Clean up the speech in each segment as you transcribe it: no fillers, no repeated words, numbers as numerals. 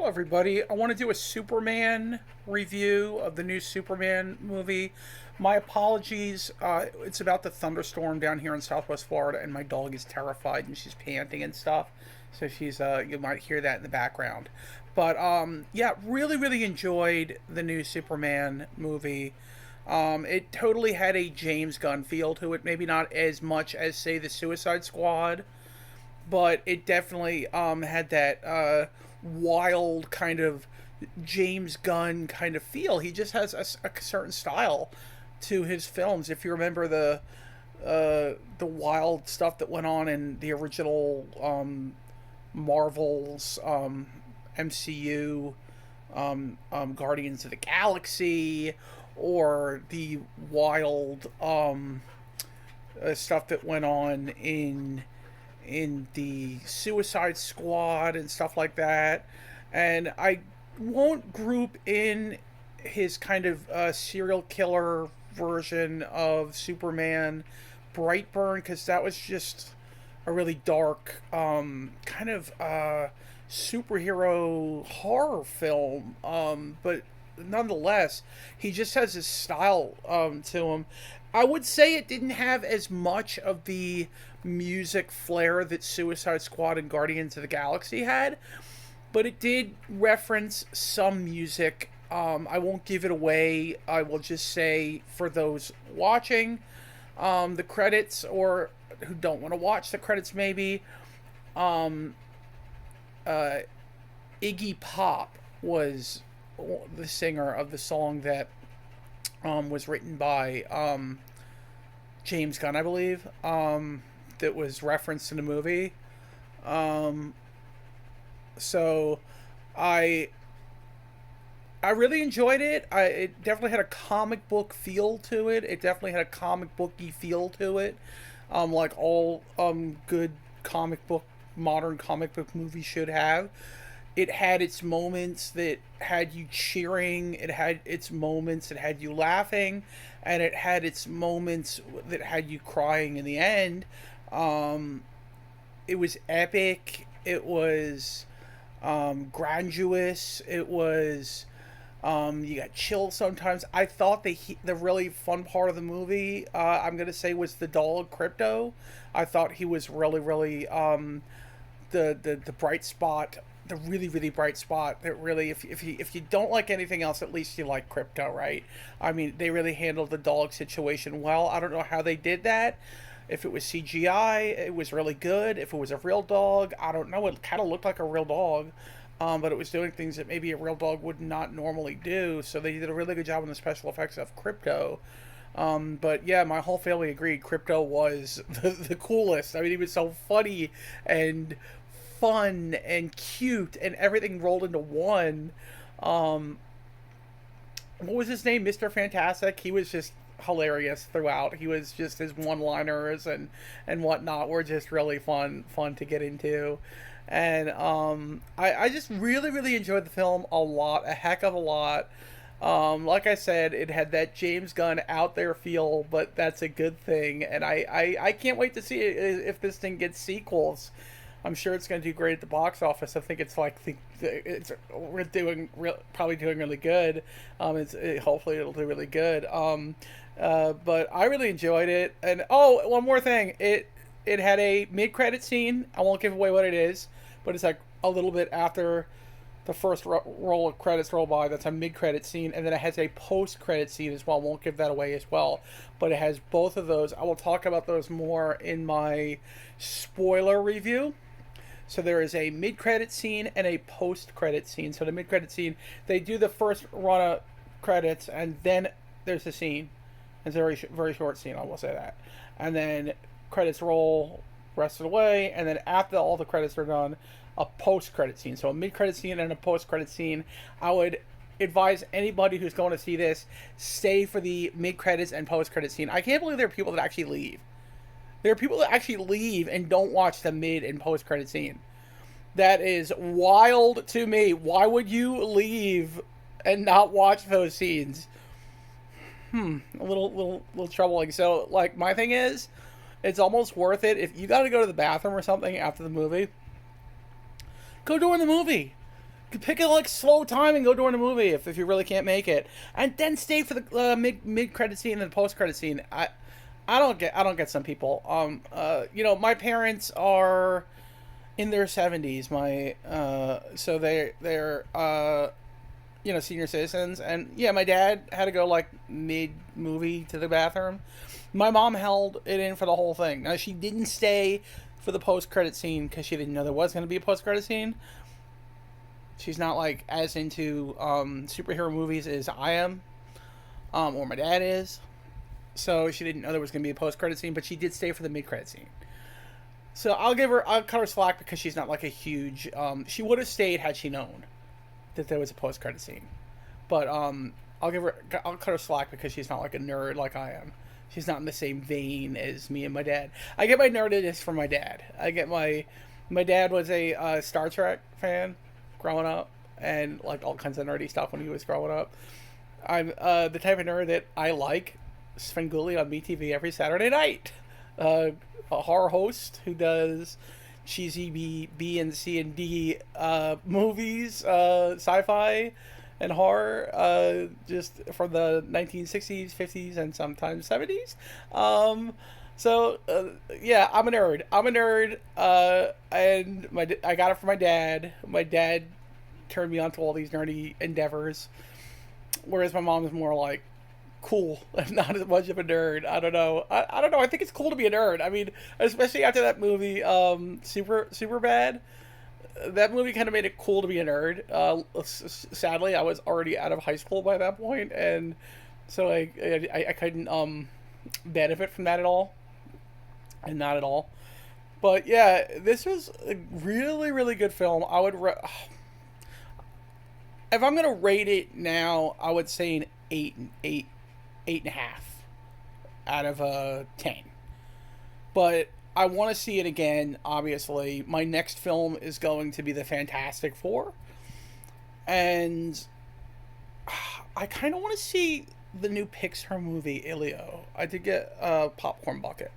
Hello, everybody. I want to do a Superman review of the new Superman movie. My apologies. It's about the thunderstorm down here in Southwest Florida, and my dog is terrified and she's panting and stuff. So you might hear that in the background. But yeah, really enjoyed the new Superman movie. It totally had a James Gunn feel to it. Maybe not as much as, say, the Suicide Squad, but it definitely had that wild kind of James Gunn kind of feel. He just has a certain style to his films. If you remember the wild stuff that went on in the original Marvel's MCU, Guardians of the Galaxy, or the wild stuff that went on in the Suicide Squad and stuff like that. And I won't group in his kind of serial killer version of Superman, Brightburn, because that was just a really dark kind of superhero horror film. But nonetheless, he just has his style to him. I would say it didn't have as much of the music flair that Suicide Squad and Guardians of the Galaxy had, but it did reference some music. I won't give it away. I will just say, for those watching the credits, or who don't want to watch the credits, maybe, um, uh, Iggy Pop was the singer of the song that was written by James Gunn, I believe, that was referenced in the movie. Um, so I I really enjoyed it. It definitely had a comic book feel to it. It definitely had a comic booky feel to it, like all good comic book modern comic book movies should have. It had its moments that had you cheering, it had its moments that had you laughing, and it had its moments that had you crying in the end. Um, it was epic. It was grandiose. It was you got chills sometimes. I thought the really fun part of the movie, I'm gonna say, was the dog Crypto. I thought he was really the bright spot, the really bright spot. That really, if you don't like anything else, at least you like Crypto, right? I mean, they really handled the dog situation well. I don't know how they did that. If it was CGI, it was really good. If it was a real dog, I don't know. It kind of looked like a real dog, but it was doing things that maybe a real dog would not normally do. So they did a really good job on the special effects of Crypto. But yeah, my whole family agreed Crypto was the coolest. I mean, he was so funny and fun and cute and everything rolled into one. Um, what was his name? Mr. Fantastic. He was just hilarious throughout. He was just, his one-liners and whatnot were just really fun to get into. And I just really enjoyed the film a lot, a heck of a lot. Like I said, it had that James Gunn out there feel, but that's a good thing. And I can't wait to see if this thing gets sequels. I'm sure it's going to do great at the box office. I think it's like we're probably doing really good. Hopefully it'll do really good. But I really enjoyed it. And oh, one more thing, it had a mid credit scene. I won't give away what it is, but it's like a little bit after the first roll of credits roll by. That's a mid credit scene, and then it has a post credit scene as well. Won't give that away as well, but it has both of those. I will talk about those more in my spoiler review. So there is a mid-credit scene and a post-credit scene. So the mid-credit scene, they do the first run of credits, and then there's a scene. It's a very short scene, I will say that. And then credits roll rest of the way, and then after all the credits are done, a post-credit scene. So a mid-credit scene and a post-credit scene. I would advise anybody who's going to see this, stay for the mid-credits and post-credit scene. I can't believe there are people that actually leave. There are people that actually leave and don't watch the mid and post credit scene. That is wild to me. Why would you leave and not watch those scenes? A little troubling. So, like, my thing is, it's almost worth it if you got to go to the bathroom or something after the movie. Go during the movie. pick a like slow time and go during the movie if you really can't make it, and then stay for the mid credit scene and the post credit scene. I don't get some people. My parents are in their 70s. So they're senior citizens, and yeah, my dad had to go like mid movie to the bathroom. My mom held it in for the whole thing. Now she didn't stay for the post credit scene because she didn't know there was going to be a post credit scene. She's not like as into superhero movies as I am, or my dad is. So she didn't know there was going to be a post credit scene, but she did stay for the mid credit scene. So I'll cut her slack because she's not like a huge. She would have stayed had she known that there was a post credit scene, but I'll cut her slack because she's not like a nerd like I am. She's not in the same vein as me and my dad. I get my nerdiness from my dad. My dad was a Star Trek fan growing up, and like all kinds of nerdy stuff when he was growing up. I'm the type of nerd that I like Svengoolie on MeTV every Saturday night. A horror host who does cheesy B and C and D movies, sci-fi and horror, just from the 1960s, 50s, and sometimes 70s. Yeah, I'm a nerd. And I got it from my dad. My dad turned me on to all these nerdy endeavors, whereas my mom is more like cool and not as much of a nerd. I don't know. I don't know. I think it's cool to be a nerd. I mean, especially after that movie, Super Bad. That movie kind of made it cool to be a nerd. Sadly, I was already out of high school by that point, and so I couldn't benefit from that at all, and not at all. But yeah, this was a really, really good film. If I'm gonna rate it now, I would say an 8.5 out of 10. But I want to see it again, obviously. My next film is going to be the Fantastic Four. And I kind of want to see the new Pixar movie, Elio. I did get a popcorn bucket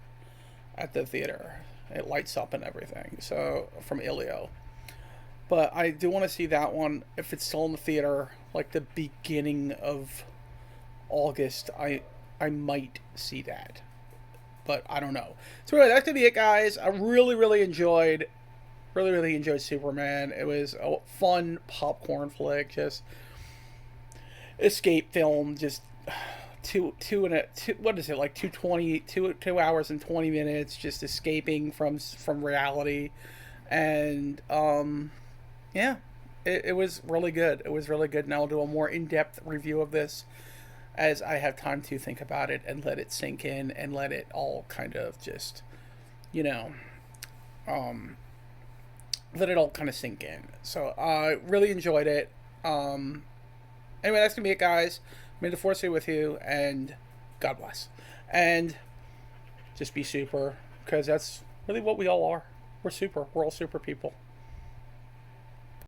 at the theater. It lights up and everything. So, from Elio. But I do want to see that one. If it's still in the theater, like the beginning of August, I might see that, but I don't know. So anyway, that's gonna be it, guys. I really enjoyed Superman. It was a fun popcorn flick, just escape film, just what is it, like 2 hours and 20 minutes, just escaping from reality, and yeah, it was really good. It was really good, and I'll do a more in-depth review of this as I have time to think about it and let it sink in and let it all kind of just, let it all kind of sink in. So I really enjoyed it. Anyway, that's going to be it, guys. May the Force be with you, and God bless. And just be super, because that's really what we all are. We're super. We're all super people.